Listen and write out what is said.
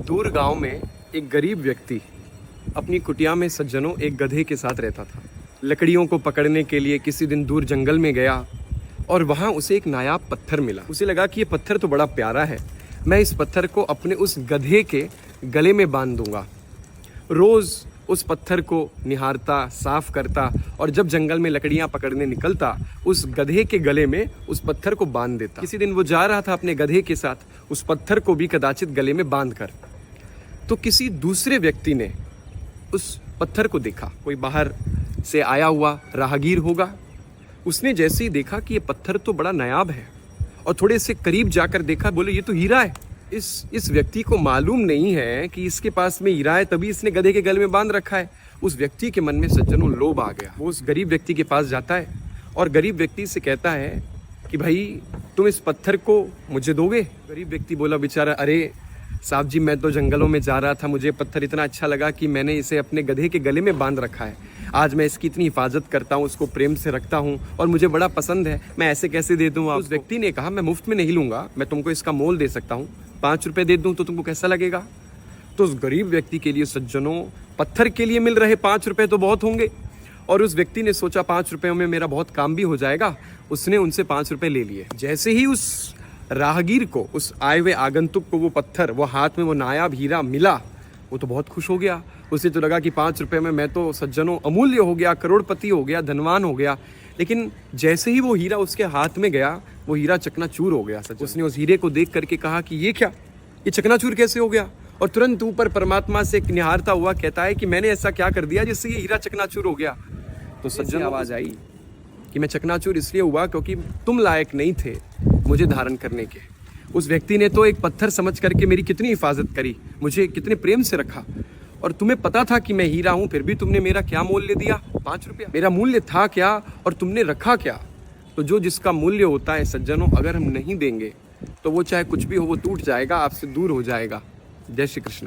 दूर गांव में एक गरीब व्यक्ति अपनी कुटिया में सज्जनों एक गधे के साथ रहता था। लकड़ियों को पकड़ने के लिए किसी दिन दूर जंगल में गया और वहाँ उसे एक नायाब पत्थर मिला। उसे लगा कि ये पत्थर तो बड़ा प्यारा है, मैं इस पत्थर को अपने उस गधे के गले में बांध दूंगा। रोज़ उस पत्थर को निहारता, साफ करता और जब जंगल में लकड़ियां पकड़ने निकलता उस गधे के गले में उस पत्थर को बांध देता। किसी दिन वो जा रहा था अपने गधे के साथ, उस पत्थर को भी कदाचित गले में बांध कर, तो किसी दूसरे व्यक्ति ने उस पत्थर को देखा। कोई बाहर से आया हुआ राहगीर होगा। उसने जैसे ही देखा कि ये पत्थर तो बड़ा नायाब है और थोड़े से करीब जाकर देखा, बोले ये तो हीरा है। इस व्यक्ति को मालूम नहीं है कि इसके पास में हीरा है, तभी इसने गधे के गले में बांध रखा है। उस व्यक्ति के मन में सज्जनों लोभ आ गया। वो उस गरीब व्यक्ति के पास जाता है और गरीब व्यक्ति से कहता है कि भाई तुम इस पत्थर को मुझे दोगे? गरीब व्यक्ति बोला बेचारा, अरे साहब जी, मैं तो जंगलों में जा रहा था, मुझे पत्थर इतना अच्छा लगा कि मैंने इसे अपने गधे के गले में बांध रखा है। आज मैं इसकी इतनी हिफाजत करता हूँ, उसको प्रेम से रखता हूँ और मुझे बड़ा पसंद है, मैं ऐसे कैसे दे दूँ? उस व्यक्ति ने कहा, मैं मुफ्त में नहीं लूँगा, मैं तुमको इसका मोल दे सकता हूँ, 5 रुपये दे दूँ तो तुमको कैसा लगेगा? तो उस गरीब व्यक्ति के लिए सज्जनों, पत्थर के लिए मिल रहे 5 रुपये तो बहुत होंगे और उस व्यक्ति ने सोचा 5 रुपयों में मेरा बहुत काम भी हो जाएगा। उसने उनसे 5 रुपये ले लिए। जैसे ही उस राहगीर को, उस आए हुए आगंतुक को वो पत्थर, वो हाथ में वो नायाब हीरा मिला, वो तो बहुत खुश हो गया। उसे तो लगा कि 5 रुपये में मैं तो सज्जनों अमूल्य हो गया, करोड़पति हो गया, धनवान हो गया। लेकिन जैसे ही वो हीरा उसके हाथ में गया, वो हीरा चकनाचूर हो गया। उसने उस हीरे को देख करके कहा कि ये क्या, ये चकनाचूर कैसे हो गया? और तुरंत ऊपर परमात्मा से निहारता हुआ कहता है कि मैंने ऐसा क्या कर दिया जिससे ये हीरा चकनाचूर हो गया? तो सज्जन आवाज आई कि मैं चकनाचूर इसलिए हुआ क्योंकि तुम लायक नहीं थे मुझे धारण करने के। उस व्यक्ति ने तो एक पत्थर समझ करके मेरी कितनी हिफाजत करी, मुझे कितने प्रेम से रखा, और तुम्हें पता था कि मैं हीरा हूं, फिर भी तुमने मेरा क्या मूल्य दिया? 5 रुपया। मेरा मूल्य था क्या और तुमने रखा क्या? तो जो जिसका मूल्य होता है सज्जनों, अगर हम नहीं देंगे तो वो चाहे कुछ भी हो, वो टूट जाएगा, आपसे दूर हो जाएगा। जय श्री कृष्ण।